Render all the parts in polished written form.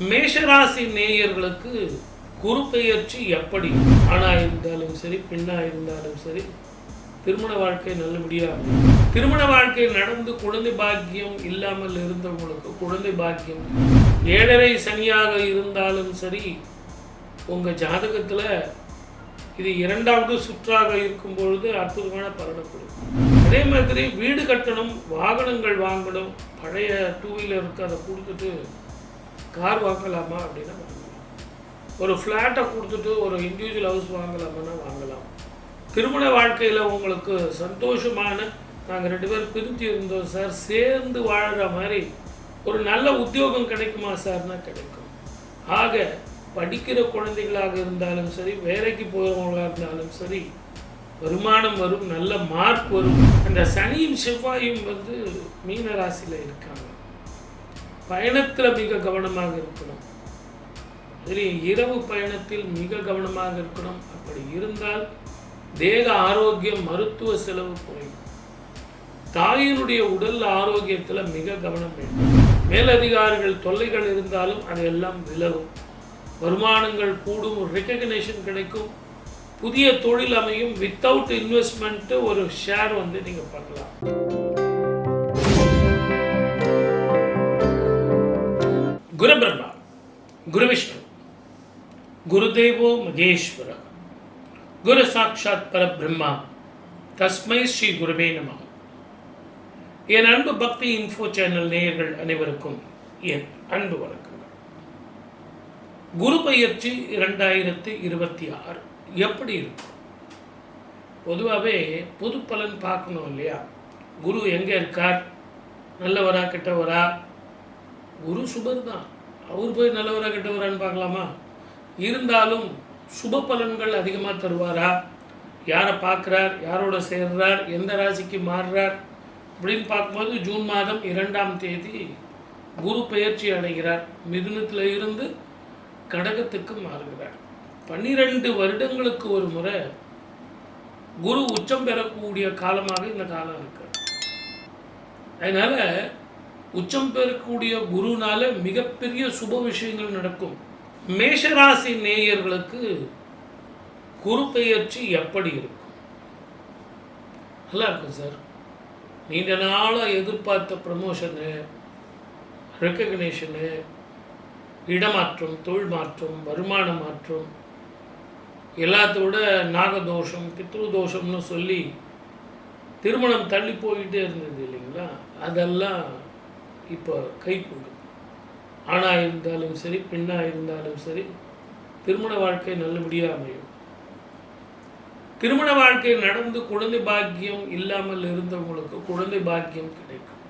மேஷராசி நேயர்களுக்கு குரு பெயர்ச்சி எப்படி ஆணா இருந்தாலும் சரி பெண்ணா இருந்தாலும் சரி திருமண வாழ்க்கை நல்லபடியாக திருமண வாழ்க்கை நடந்து குழந்தை பாக்கியம் இல்லாமல் இருந்தவங்களுக்கு குழந்தை பாக்கியம் 7.5 சனியாக இருந்தாலும் சரி உங்கள் ஜாதகத்தில் இது 2வது சுற்றாக இருக்கும் பொழுது அற்புதமான பலனை கொடுக்கும். அதே மாதிரி வீடு கட்டணும், வாகனங்கள் வாங்கணும், பழைய 2 வீலருக்கு அதை கொடுத்துட்டு கார் வாங்கலாமா அப்படின்னா வாங்கலாம். ஒரு ஃப்ளாட்டை கொடுத்துட்டு ஒரு இண்டிவிஜுவல் ஹவுஸ் வாங்கலாமான்னா வாங்கலாம். திருமண வாழ்க்கையில் உங்களுக்கு சந்தோஷமான நாங்கள் 2 பேர் பிரிஞ்சு இருந்தோம் சார், சேர்ந்து வாழ்கிற மாதிரி ஒரு நல்ல உத்தியோகம் கிடைக்குமா சார்னா கிடைக்கும். ஆக படிக்கிற குழந்தைகளாக இருந்தாலும் சரி, வேலைக்கு போகிறவங்களாக இருந்தாலும் சரி, வருமானம் வரும், நல்ல மார்க் வரும். அந்த சனியும் செவ்வாயும் மீன ராசியில் இருக்காங்க. பயணத்தில் மிக கவனமாக இருக்கணும். சரி, இரவு பயணத்தில் மிக கவனமாக இருக்கணும். அப்படி இருந்தால் தேக ஆரோக்கியம், மருத்துவ செலவு குறையும். தாயினுடைய உடல் ஆரோக்கியத்தில் மிக கவனம் வேண்டும். மேலதிகாரிகள் தொல்லைகள் இருந்தாலும் அதையெல்லாம் விலகும். வருமானங்கள் கூடும், ரெக்கக்னேஷன் கிடைக்கும், புதிய தொழில் அமையும். வித்தவுட் இன்வெஸ்ட்மெண்ட் ஒரு ஷேர் நீங்கள் பண்ணலாம். குரு பிரம்மா, குரு விஷ்ணு, குருதேவோ மகேஸ்வர, குரு சாட்சாத் பரபிரம்மா, தஸ்மை ஸ்ரீ குருவே நமः. என் அன்பு பக்தி இன்ஃபோ சேனல் நேயர்கள் அனைவருக்கும் என் அன்பு வணக்கங்கள். குரு பெயர்ச்சி 2026 எப்படி இருக்கும்? பொதுவாகவே பொது பலன் பார்க்கணும் இல்லையா? குரு எங்கே இருக்கார், நல்லவரா கெட்டவரா? குரு சுபர் தான், அவர் போய் நல்லவரா கெட்டவரான்னு பார்க்கலாமா? இருந்தாலும் சுப பலன்கள் அதிகமாக தருவாரா? யாரை பார்க்குறார், யாரோட சேர்றார், எந்த ராசிக்கு மாறுறார் அப்படின்னு பார்க்கும்போது ஜூன் மாதம் 2ஆம் தேதி குரு பெயர்ச்சி அடைகிறார். மிதுனத்தில் இருந்து கடகத்துக்கு மாறுகிறார். 12 வருடங்களுக்கு ஒரு முறை குரு உச்சம் பெறக்கூடிய காலமாக இந்த காலம் இருக்கு. அதனால உச்சம் பெறக்கூடிய குருனால மிகப்பெரிய சுப விஷயங்கள் நடக்கும். மேஷராசி நேயர்களுக்கு குரு பெயர்ச்சி எப்படி இருக்கும்? நல்லா இருக்கும் சார். நீண்ட நாளாக எதிர்பார்த்த ப்ரமோஷனு, ரெக்கக்னேஷனு, இடமாற்றம், தொழில் மாற்றம், வருமான மாற்றம், எல்லாத்தோட நாகதோஷம், பித்ருதோஷம்னு சொல்லி திருமணம் தள்ளி போயிட்டே இருந்தது இல்லைங்களா? அதெல்லாம் இப்போ கை கூடும். ஆணாக இருந்தாலும் சரி பெண்ணாக இருந்தாலும் சரி திருமண வாழ்க்கை நல்லபடியாக அமையும். திருமண வாழ்க்கை நடந்து குழந்தை பாக்கியம் இல்லாமல் இருந்தவங்களுக்கு குழந்தை பாக்கியம் கிடைக்கும்.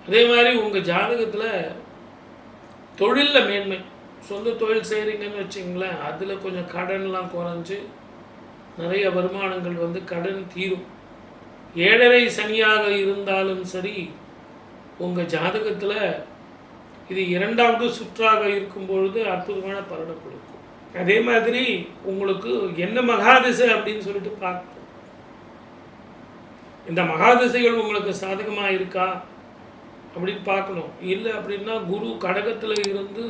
அதே மாதிரி உங்கள் ஜாதகத்தில் தொழிலில் மேன்மை, சொந்த தொழில் செய்கிறீங்கன்னு வச்சிங்களேன், அதில் கொஞ்சம் கடன்லாம் குறைஞ்சி நிறைய வருமானங்கள் கடன் தீரும். 7.5 சனியாக இருந்தாலும் சரி உங்கள் ஜாதகத்தில் இது 2வது சுற்றாக இருக்கும் பொழுது அற்புதமான பலனை கொடுக்கும். அதே மாதிரி உங்களுக்கு என்ன மகாதிசை அப்படின்னு சொல்லிட்டு பார்க்கணும். இந்த மகாதிசைகள் உங்களுக்கு சாதகமாக இருக்கா அப்படின்னு பார்க்கணும். இல்லை அப்படின்னா குரு கடகத்தில் இருந்து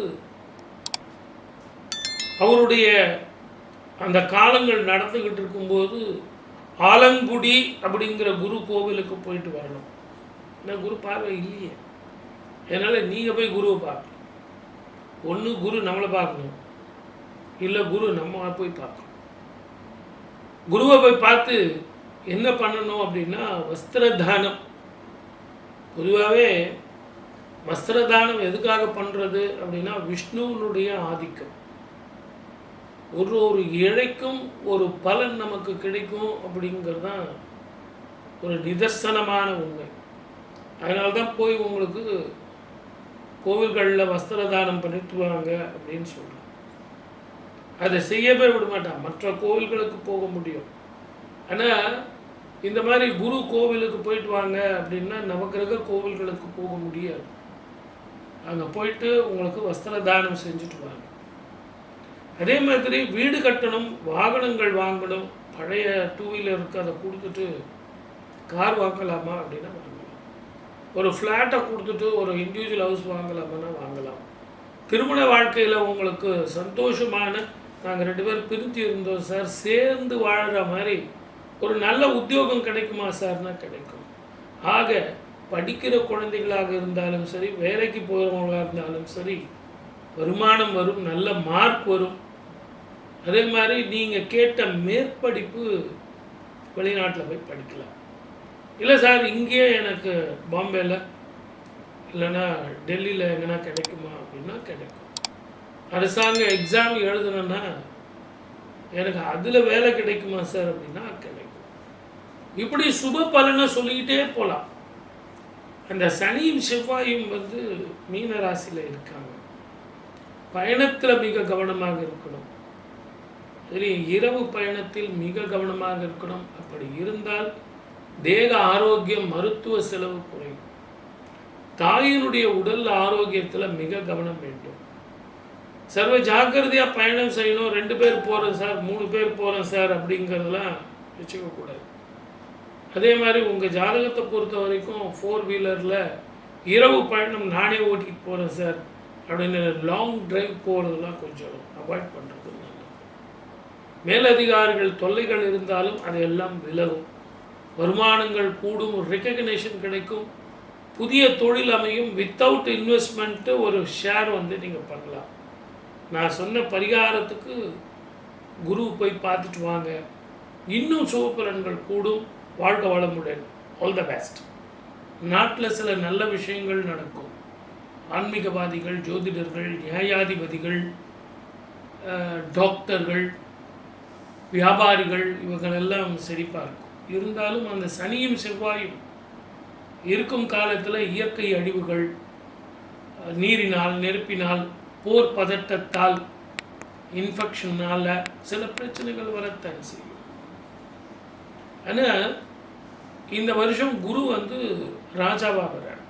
அவருடைய அந்த காலங்கள் நடந்துக்கிட்டு இருக்கும்போது ஆலங்குடி அப்படிங்கிற குரு கோவிலுக்கு போயிட்டு வரணும். ஏன்னா குரு பார்வை இல்லையே, அதனால் நீங்கள் போய் குருவை பார்க்கணும். ஒன்று குரு நம்மளை பார்க்கணும், இல்லை குரு நம்ம போய் பார்க்கணும். குருவை போய் பார்த்து என்ன பண்ணணும் அப்படின்னா வஸ்திரதானம். பொதுவாகவே வஸ்திரதானம் எதுக்காக பண்ணுறது அப்படின்னா விஷ்ணுவனுடைய ஆதிக்கம். ஒரு இழைக்கும் ஒரு பலன் நமக்கு கிடைக்கும் அப்படிங்கிறது தான் ஒரு நிதர்சனமான உண்மை. அதனால தான் போய் உங்களுக்கு கோவில்களில் வஸ்திரதானம் பண்ணிட்டு வாங்க அப்படின்னு சொல்கிறேன். அதை செய்யவே விட மாட்டான், மற்ற கோவில்களுக்கு போக முடியும். ஆனால் இந்த மாதிரி குரு கோவிலுக்கு போயிட்டு வாங்க அப்படின்னா நவக்கிரக கோவில்களுக்கு போக முடியாது. அங்கே போயிட்டு உங்களுக்கு வஸ்திரதானம் செஞ்சுட்டு வாங்க. அதே மாதிரி வீடு கட்டணும், வாகனங்கள் வாங்கணும், பழைய 2 வீலருக்கு அதை கொடுத்துட்டு கார் வாங்கலாமா அப்படின்னா வாங்கலாம். ஒரு ஃப்ளாட்டை கொடுத்துட்டு ஒரு இண்டிவிஜுவல் ஹவுஸ் வாங்கலாமான்னா வாங்கலாம். திருமண வாழ்க்கையில் உங்களுக்கு சந்தோஷமான, நாங்கள் 2 பேரும் பிரிஞ்சு இருந்தோம் சார், சேர்ந்து வாழ்கிற மாதிரி ஒரு நல்ல உத்தியோகம் கிடைக்குமா சார்னா கிடைக்கும். ஆக படிக்கிற குழந்தைகளாக இருந்தாலும் சரி, வேலைக்கு போகிறவங்களாக இருந்தாலும் சரி, வருமானம் வரும், நல்ல மார்க் வரும். அதே மாதிரி நீங்கள் கேட்ட மேற்படிப்பு வெளிநாட்டில் போய் படிக்கலாம். இல்லை சார் இங்கேயே எனக்கு பாம்பேயில் இல்லைன்னா டெல்லியில் எங்கன்னா கிடைக்குமா அப்படின்னா கிடைக்கும். அரசாங்க எக்ஸாம் எழுதுனேன்னா எனக்கு அதில் வேலை கிடைக்குமா சார் அப்படின்னா கிடைக்கும். இப்படி சுப பலனை சொல்லிக்கிட்டே போகலாம். அந்த சனியும் செவ்வாயும் மீன ராசியில் இருக்காங்க. பயணத்தில் மிக கவனமாக இருக்கணும். சரி, இரவு பயணத்தில் மிக கவனமாக இருக்கணும். அப்படி இருந்தால் தேக ஆரோக்கியம், மருத்துவ செலவு குறையும். தாயினுடைய உடல் ஆரோக்கியத்தில் மிக கவனம் வேண்டும். சர்வ ஜாக்கிரதையாக பயணம் செய்யணும். 2 பேர் போகிறேன் சார், 3 பேர் போகிறேன் சார் அப்படிங்கிறதெல்லாம் வச்சுக்கக்கூடாது. அதே மாதிரி உங்கள் ஜாதகத்தை பொறுத்த வரைக்கும் 4 வீலரில் இரவு பயணம் நானே ஓட்டிகிட்டு போகிறேன் சார் அப்படின்னு லாங் டிரைவ் போகிறதெல்லாம் கொஞ்சம் அவாய்ட் பண்ணுறது நல்லது. மேலதிகாரிகள் தொல்லைகள் இருந்தாலும் அதையெல்லாம் விலகும். வருமானங்கள் கூடும், ரெக்கக்னேஷன் கிடைக்கும், புதிய தொழில் அமையும். வித்தவுட் இன்வெஸ்ட்மெண்ட்டு ஒரு ஷேர் நீங்கள் பண்ணலாம். நான் சொன்ன பரிகாரத்துக்கு குரு போய் பார்த்துட்டு வாங்க, இன்னும் சுபபலன்கள் கூடும். வாழ்க வளமுடன். All the best. நாட்டில் சில நல்ல விஷயங்கள் நடக்கும். ஆன்மீகவாதிகள், ஜோதிடர்கள், நியாயாதிபதிகள், டாக்டர்கள், வியாபாரிகள் இவங்களெல்லாம் செழிப்பாக இருக்கும். இருந்தாலும் அந்த சனியும் செவ்வாயும் இருக்கும் காலத்தில் இயற்கை அழிவுகள், நீரினால், நெருப்பினால், போர் பதட்டத்தால், இன்ஃபெக்ஷனால் சில பிரச்சனைகள் வரத்தான் செய்யும். ஆனால் இந்த வருஷம் குரு ராஜாவாக வர்றார்.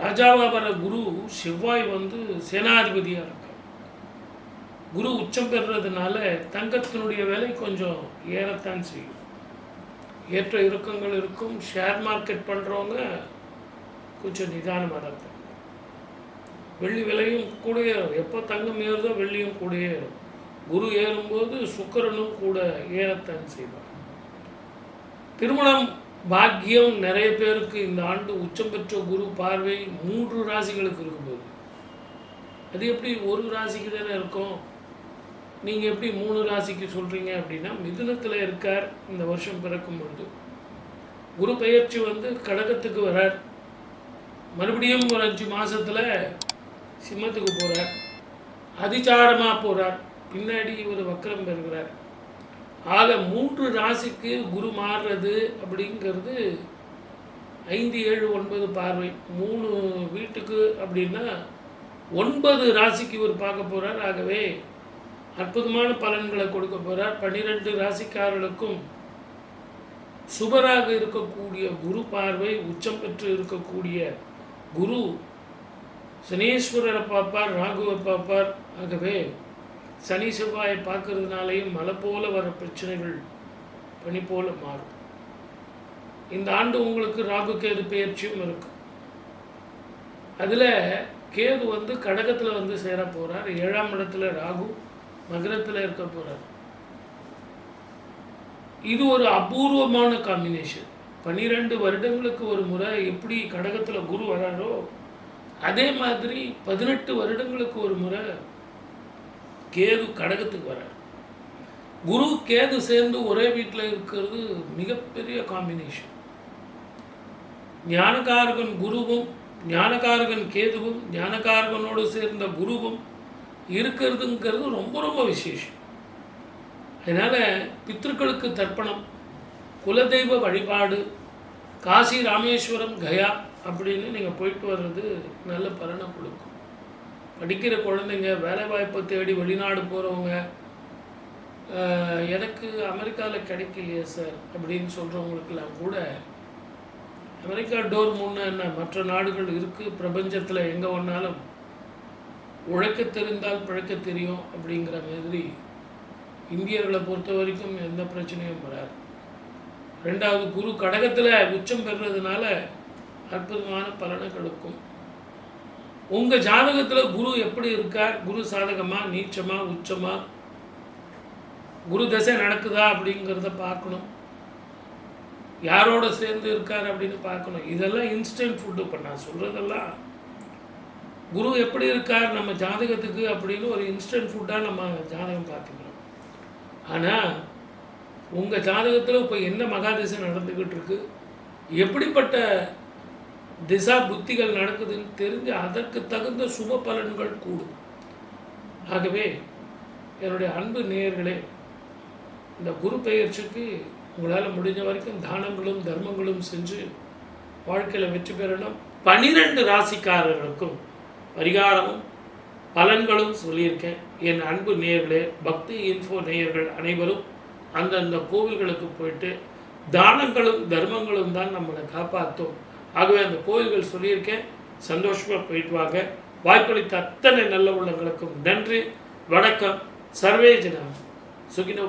ராஜாவாக வர குரு செவ்வாய் சேனாதிபதியாக இருக்கார். குரு உச்சம் பெறுறதுனால தங்கத்தினுடைய விலை கொஞ்சம் ஏறத்தான் செய்யும். ஏற்ற இறக்கங்கள் இருக்கும். ஷேர் மார்க்கெட் பண்ணுறவங்க கொஞ்சம் நிதானமாக தான் இருக்கும். வெள்ளி விலையும் கூட ஏறும். எப்போ தங்கம் ஏறுதோ வெள்ளியும் கூட ஏறும். குரு ஏறும்போது சுக்கிரனும் கூட ஏறத்தான் செய்வார். திருமணம் பாக்கியம் நிறைய பேருக்கு இந்த ஆண்டு உச்சம் பெற்ற குரு பார்வை 3 ராசிகளுக்கு இருக்கும்போது, அது எப்படி ஒரு ராசிக்கு தானே இருக்கும்? நீங்கள் எப்படி 3 ராசிக்கு சொல்கிறீங்க அப்படின்னா, மிதுனத்தில் இருக்கார் இந்த வருஷம் பிறக்கும் பொழுது. குரு பெயர்ச்சி கடகத்துக்கு வரார். மறுபடியும் ஒரு 5 மாதத்தில் சிம்மத்துக்கு போகிறார். அதிசாரமாக போகிறார். பின்னாடி ஒரு வக்கரம் பெறுகிறார். ஆக 3 ராசிக்கு குரு மாறுறது அப்படிங்கிறது 5, 7, 9 பார்வை. 3 வீட்டுக்கு அப்படின்னா 9 ராசிக்கு இவர் பார்க்க போகிறார். ஆகவே அற்புதமான பலன்களை கொடுக்க போகிறார். 12 ராசிக்காரர்களுக்கும் சுபராக இருக்கக்கூடிய குரு பார்வை, உச்சம் பெற்று இருக்கக்கூடிய குரு சனீஸ்வரரை பார்ப்பார், ராகுவை பார்ப்பார். ஆகவே சனி செவ்வாயை பார்க்கறதுனாலேயும் மழை போல வர பிரச்சனைகள் பனி போல மாறும். இந்த ஆண்டு உங்களுக்கு ராகு கேது பெயர்ச்சியும் இருக்கு. அதில் கேது கடகத்தில் சேர போகிறார். 7ஆம் இடத்துல ராகு மகரத்தில் இருக்க போகிறார். இது ஒரு அபூர்வமான காம்பினேஷன். 12 வருடங்களுக்கு ஒரு முறை எப்படி கடகத்தில் குரு வராரோ அதே மாதிரி 18 வருடங்களுக்கு ஒரு முறை கேது கடகத்துக்கு வரார். குரு கேது சேர்ந்து ஒரே வீட்டில் இருக்கிறது மிகப்பெரிய காம்பினேஷன். ஞானகாரகன் குருவும், ஞானகாரகன் கேதுவும், ஞானகாரகனோடு சேர்ந்த குருவும் இருக்கிறதுங்கிறது ரொம்ப ரொம்ப விசேஷம். அதனால் பித்ருக்களுக்கு தர்ப்பணம், குலதெய்வ வழிபாடு, காசி, ராமேஸ்வரம், கயா அப்படின்னு நீங்கள் போயிட்டு வர்றது நல்ல பலனை கொடுக்கும். படிக்கிற குழந்தைங்க, வேலை வாய்ப்பை தேடி வெளிநாடு போகிறவங்க, எனக்கு அமெரிக்காவில் கிடைக்கலையே சார் அப்படின்னு சொல்கிறவங்களுக்கெல்லாம் கூட அமெரிக்கா டோர் முன்னே என்ன மற்ற நாடுகள் இருக்குது. பிரபஞ்சத்தில் எங்கே ஒன்றாலும் உழைக்க தெரிந்தால் பிழைக்க தெரியும் அப்படிங்கிற மாதிரி இந்தியர்களை பொறுத்த வரைக்கும் எந்த பிரச்சனையும் வராது. 2வது குரு கடகத்தில் உச்சம் பெறுறதுனால அற்புதமான பலனை கொடுக்கும். உங்கள் ஜாதகத்தில் குரு எப்படி இருக்கார், குரு சாதகமா நீச்சமா உச்சமா, குரு தசை நடக்குதா அப்படிங்கிறத பார்க்கணும். யாரோட சேர்ந்து இருக்கார் அப்படின்னு பார்க்கணும். இதெல்லாம் இன்ஸ்டன்ட் ஃபுட்டு. இப்போ நான் சொல்கிறதெல்லாம் குரு எப்படி இருக்கார் நம்ம ஜாதகத்துக்கு அப்படின்னு ஒரு இன்ஸ்டன்ட் ஃபுட்டாக நம்ம ஜாதகம் பார்த்துக்கணும். ஆனால் உங்கள் ஜாதகத்தில் இப்போ என்ன மகாதிசை நடந்துக்கிட்டு இருக்கு, எப்படிப்பட்ட திசா புத்திகள் நடக்குதுன்னு தெரிஞ்சு அதற்கு தகுந்த சுப பலன்கள் கூடும். ஆகவே என்னுடைய அன்பு நேயர்களே, இந்த குரு பெயர்ச்சிக்கு உங்களால் முடிஞ்ச வரைக்கும் தானங்களும் தர்மங்களும் செஞ்சு வாழ்க்கையில் வெற்றி பெறணும். 12 ராசிக்காரர்களுக்கும் பரிகாரமும் பலன்களும் சொல்லியிருக்கேன். என் அன்பு நேயர்களே, பக்தி இன்ஃபோ நேயர்கள் அனைவரும் அந்தந்த கோவில்களுக்கு போயிட்டு தானங்களும் தர்மங்களும் தான் நம்மளை காப்பாற்றும். ஆகவே அந்த கோவில்கள் சொல்லியிருக்கேன், சந்தோஷமாக போயிட்டு வாங்க. வாய்ப்பளித்த அத்தனை நல்ல உள்ளங்களுக்கும் நன்றி. வணக்கம். சர்வே ஜனா சுகினோ.